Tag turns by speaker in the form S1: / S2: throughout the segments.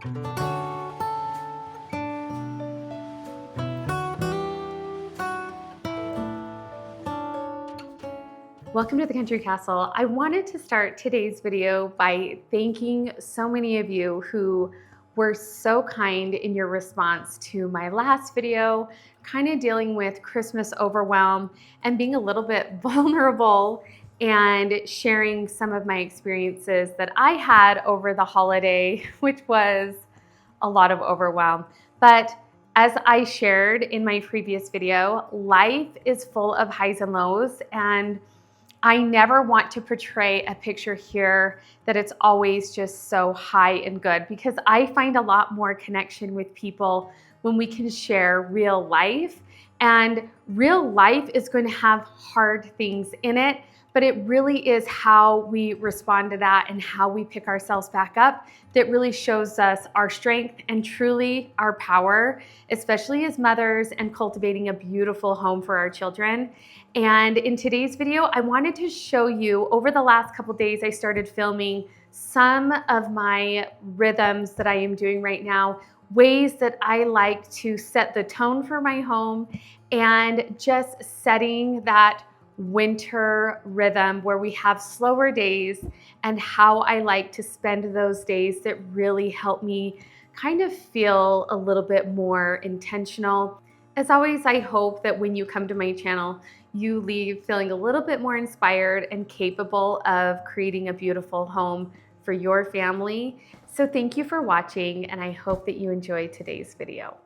S1: Welcome to the Country Castle. I wanted to start today's video by thanking so many of you who were so kind in your response to my last video, kind of dealing with Christmas overwhelm and being a little bit vulnerable and sharing some of my experiences that I had over the holiday, which was a lot of overwhelm. But as I shared in my previous video, life is full of highs and lows, and I never want to portray a picture here that it's always just so high and good, because I find a lot more connection with people when we can share real life. And real life is going to have hard things in it, but it really is how we respond to that and how we pick ourselves back up that really shows us our strength and truly our power, especially as mothers and cultivating a beautiful home for our children. And in today's video, I wanted to show you, over the last couple days, I started filming some of my rhythms that I am doing right now, ways that I like to set the tone for my home and just setting that winter rhythm where we have slower days, and how I like to spend those days that really help me kind of feel a little bit more intentional. As always, I hope that when you come to my channel, you leave feeling a little bit more inspired and capable of creating a beautiful home for your family. So thank you for watching, and I hope that you enjoy today's video.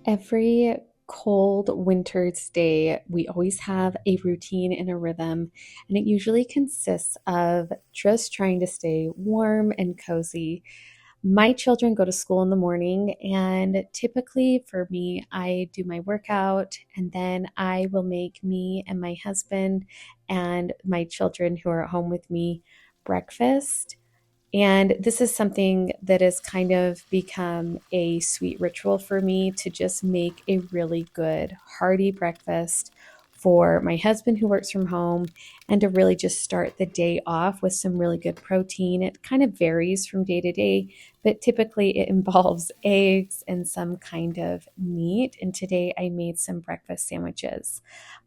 S1: Every cold winter's day, we always have a routine and a rhythm, and it usually consists of just trying to stay warm and cozy. My children go to school in the morning, and typically for me, I do my workout, and then I will make me and my husband and my children who are at home with me breakfast. And this is something that has kind of become a sweet ritual for me, to just make a really good, hearty breakfast for my husband who works from home, and to really just start the day off with some really good protein. It kind of varies from day to day, but typically it involves eggs and some kind of meat. And today I made some breakfast sandwiches.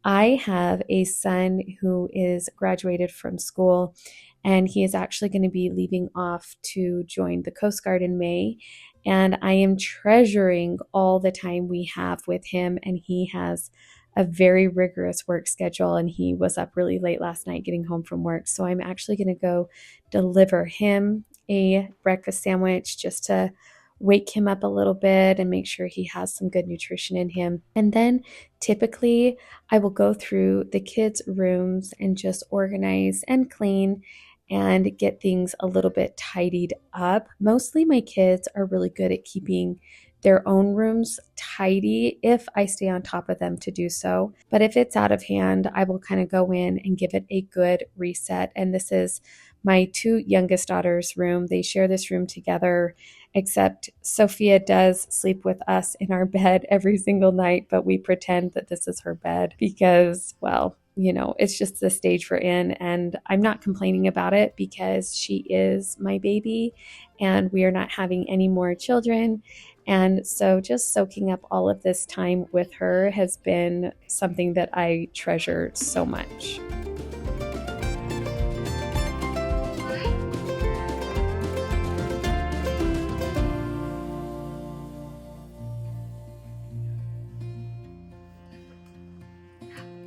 S1: I have a son who is graduated from school, and he is actually going to be leaving off to join the Coast Guard in May. And I am treasuring all the time we have with him, and he has a very rigorous work schedule, and he was up really late last night getting home from work. So I'm actually going to go deliver him a breakfast sandwich just to wake him up a little bit and make sure he has some good nutrition in him. And then typically I will go through the kids' rooms and just organize and clean and get things a little bit tidied up. Mostly my kids are really good at keeping their own rooms tidy if I stay on top of them to do so. But if it's out of hand, I will kind of go in and give it a good reset. And this is my two youngest daughters' room. They share this room together, except Sophia does sleep with us in our bed every single night, but we pretend that this is her bed because, well, you know, it's just the stage we're in, and I'm not complaining about it because she is my baby and we are not having any more children. And so just soaking up all of this time with her has been something that I treasure so much.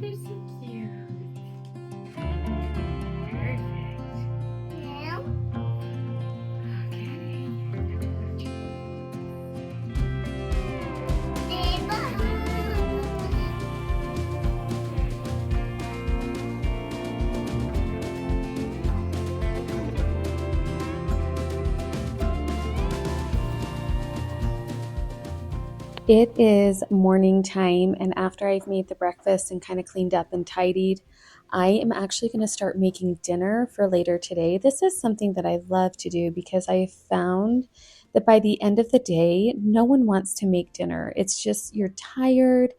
S1: they're so cute. Perfect.
S2: Yeah.
S1: Okay. It is morning time, and after I've made the breakfast and kind of cleaned up and tidied, I am actually going to start making dinner for later today. This is something that I love to do because I have found that by the end of the day, no one wants to make dinner. It's just you're tired,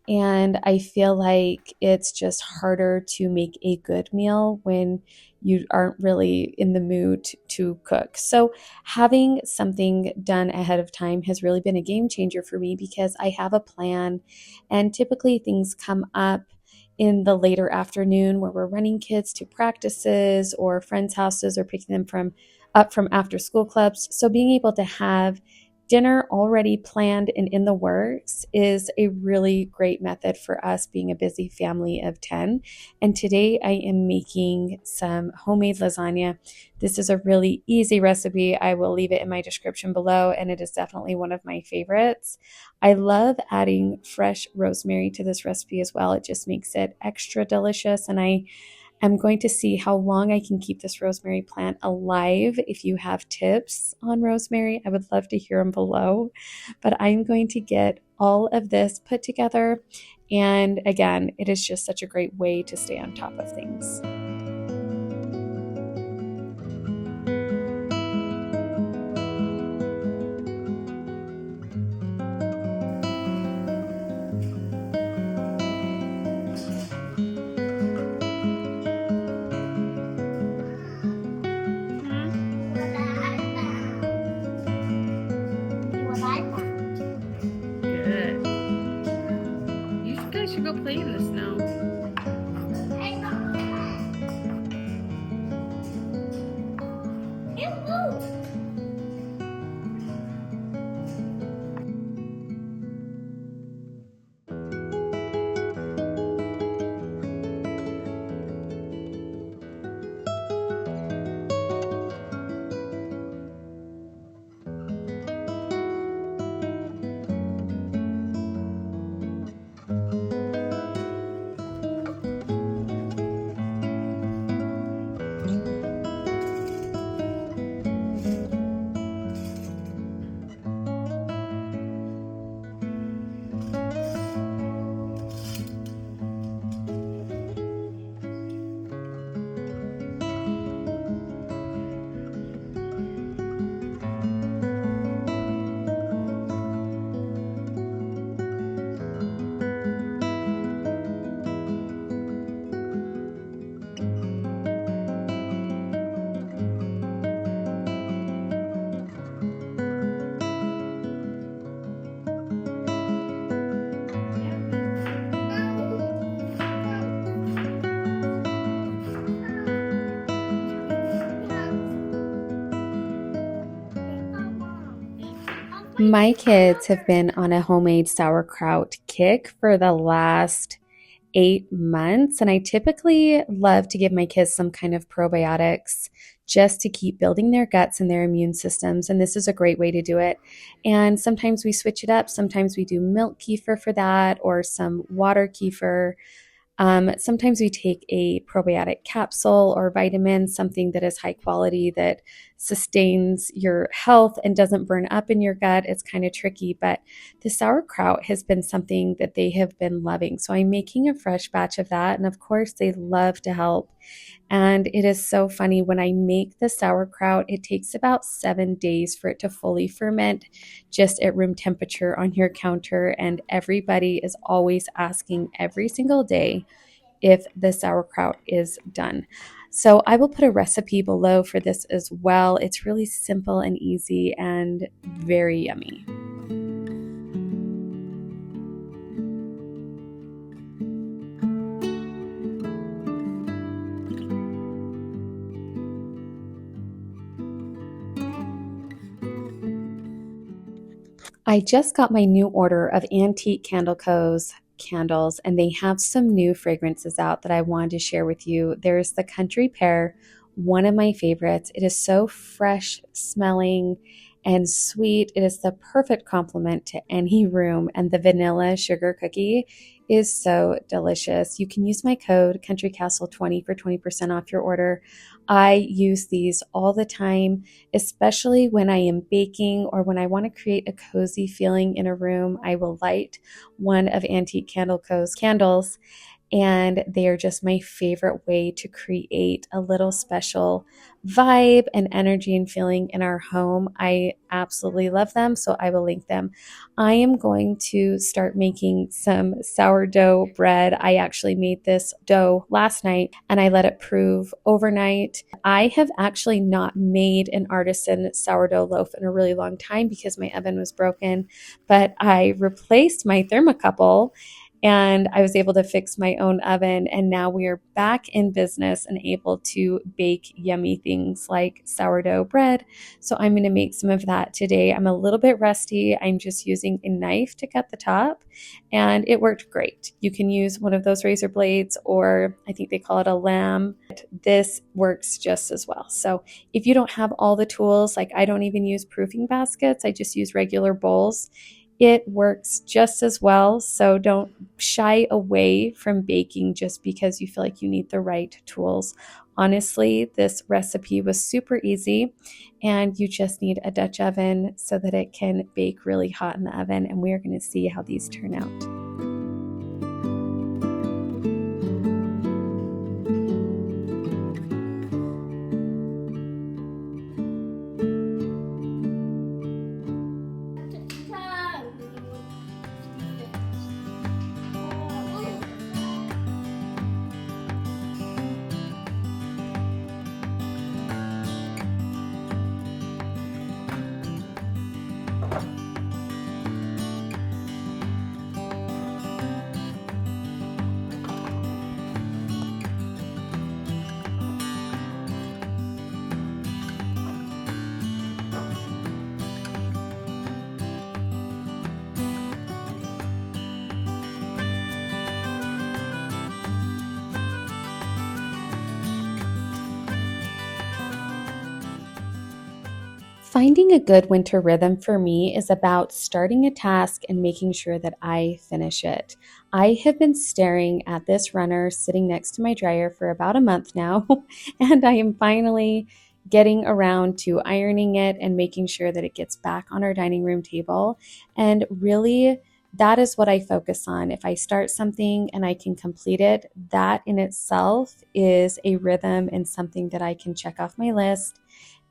S1: and I feel like it's just harder to make a good meal when you aren't really in the mood to cook. So, having something done ahead of time has really been a game changer for me because I have a plan, and typically things come up in the later afternoon where we're running kids to practices or friends' houses or picking them from after school clubs. So being able to have dinner already planned and in the works is a really great method for us being a busy family of 10. And today I am making some homemade lasagna. This is a really easy recipe. I will leave it in my description below, and it is definitely one of my favorites. I love adding fresh rosemary to this recipe as well. It just makes it extra delicious, and I'm going to see how long I can keep this rosemary plant alive. If you have tips on rosemary, I would love to hear them below. But I'm going to get all of this put together. And again, it is just such a great way to stay on top of things. Good. You guys should go play in the snow. My kids have been on a homemade sauerkraut kick for the last 8 months, and I typically love to give my kids some kind of probiotics just to keep building their guts and their immune systems. And this is a great way to do it. And sometimes we switch it up. Sometimes we do milk kefir for that or some water kefir. Sometimes we take a probiotic capsule or vitamin, something that is high quality that sustains your health and doesn't burn up in your gut. It's kind of tricky, but the sauerkraut has been something that they have been loving. So I'm making a fresh batch of that. And of course, they love to help. And it is so funny when I make the sauerkraut, it takes about 7 days for it to fully ferment just at room temperature on your counter. And everybody is always asking every single day if the sauerkraut is done. So I will put a recipe below for this as well. It's really simple and easy and very yummy. I just got my new order of antique candle cones candles, and they have some new fragrances out that I wanted to share with you. There's the Country Pear, one of my favorites. It is so fresh smelling and sweet. It is the perfect complement to any room, and the vanilla sugar cookie is so delicious. You can use my code CountryCastle20 for 20% off your order. I use these all the time, especially when I am baking or when I want to create a cozy feeling in a room. I will light one of Antique Candle Co.'s candles, and they are just my favorite way to create a little special vibe and energy and feeling in our home. I absolutely love them, so I will link them. I am going to start making some sourdough bread. I actually made this dough last night and I let it prove overnight. I have actually not made an artisan sourdough loaf in a really long time because my oven was broken, but I replaced my thermocouple and I was able to fix my own oven, and now we are back in business and able to bake yummy things like sourdough bread. So I'm going to make some of that today. I'm a little bit rusty. I'm just using a knife to cut the top, and it worked great. You can use one of those razor blades, or I think they call it a lamb. This works just as well. So if you don't have all the tools, like I don't even use proofing baskets, I just use regular bowls, it works just as well. So don't shy away from baking just because you feel like you need the right tools. Honestly, this recipe was super easy, and you just need a Dutch oven so that it can bake really hot in the oven, and we are going to see how these turn out. Finding a good winter rhythm for me is about starting a task and making sure that I finish it. I have been staring at this runner sitting next to my dryer for about a month now, and I am finally getting around to ironing it and making sure that it gets back on our dining room table. And really, that is what I focus on. If I start something and I can complete it, that in itself is a rhythm and something that I can check off my list.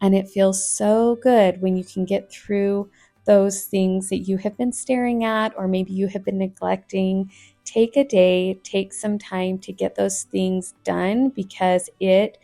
S1: And it feels so good when you can get through those things that you have been staring at or maybe you have been neglecting. Take a day, take some time to get those things done, because it,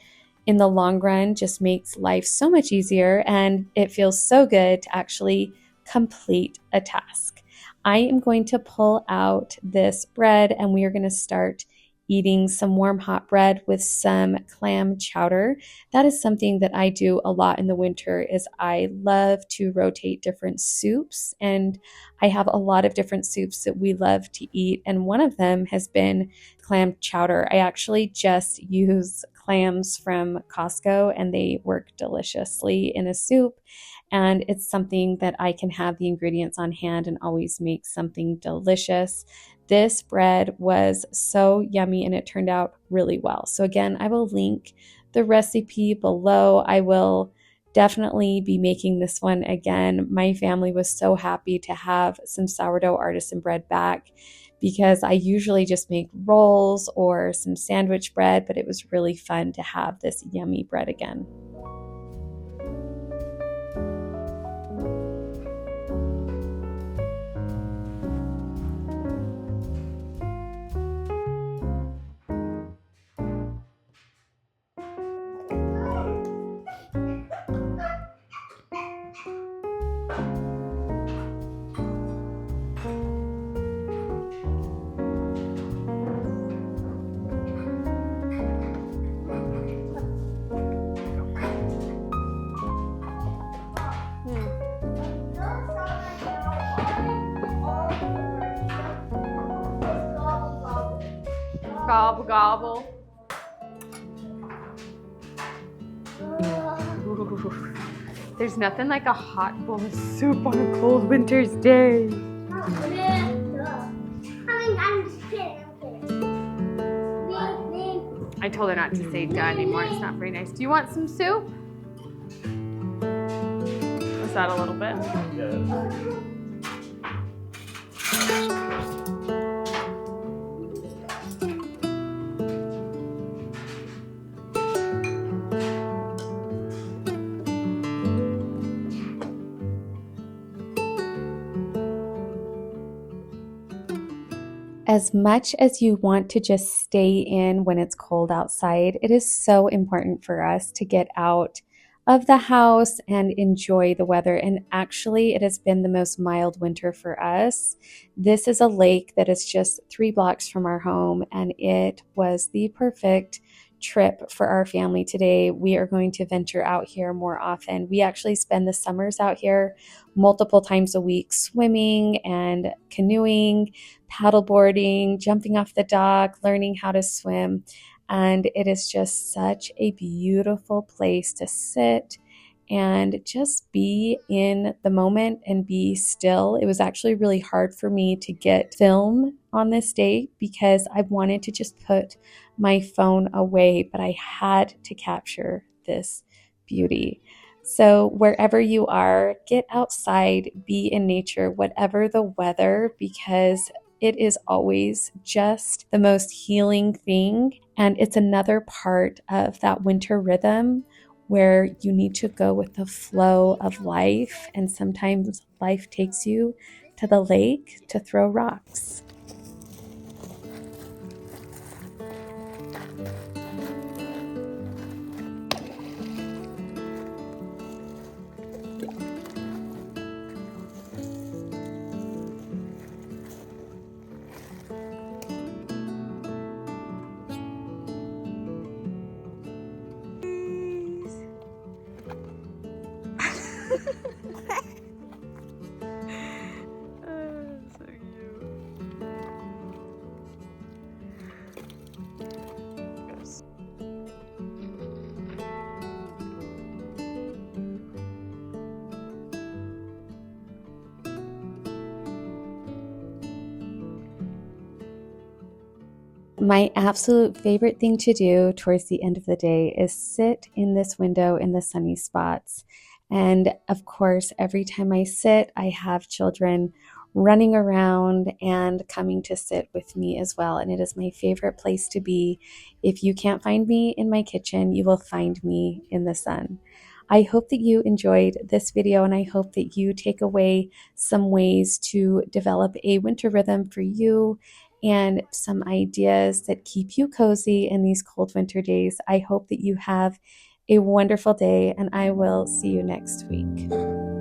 S1: in the long run, just makes life so much easier, and it feels so good to actually complete a task. I am going to pull out this bread and we are going to start eating some warm hot bread with some clam chowder. That is something that I do a lot in the winter. Is I love to rotate different soups, and I have a lot of different soups that we love to eat, and one of them has been clam chowder. I actually just use clams from Costco and they work deliciously in a soup, and it's something that I can have the ingredients on hand and always make something delicious. This bread was so yummy and it turned out really well. So again, I will link the recipe below. I will definitely be making this one again. My family was so happy to have some sourdough artisan bread back, because I usually just make rolls or some sandwich bread, but it was really fun to have this yummy bread again. Gobble, gobble. There's nothing like a hot bowl of soup on a cold winter's day. I told her not to say duh anymore. It's not very nice. Do you want some soup? Was that a little bit? As much as you want to just stay in when it's cold outside, it is so important for us to get out of the house and enjoy the weather. And actually, it has been the most mild winter for us. This is a lake that is just 3 blocks from our home, and it was the perfect trip for our family today. We are going to venture out here more often. We actually spend the summers out here multiple times a week, swimming and canoeing, paddleboarding, jumping off the dock, learning how to swim. And it is just such a beautiful place to sit and just be in the moment and be still. It was actually really hard for me to get film on this day because I wanted to just put my phone away, but I had to capture this beauty. So wherever you are, get outside, be in nature, whatever the weather, because it is always just the most healing thing. And it's another part of that winter rhythm where you need to go with the flow of life. And sometimes life takes you to the lake to throw rocks. My absolute favorite thing to do towards the end of the day is sit in this window in the sunny spots. And of course, every time I sit, I have children running around and coming to sit with me as well. And it is my favorite place to be. If you can't find me in my kitchen, you will find me in the sun. I hope that you enjoyed this video, and I hope that you take away some ways to develop a winter rhythm for you and some ideas that keep you cozy in these cold winter days. I hope that you have a wonderful day, and I will see you next week.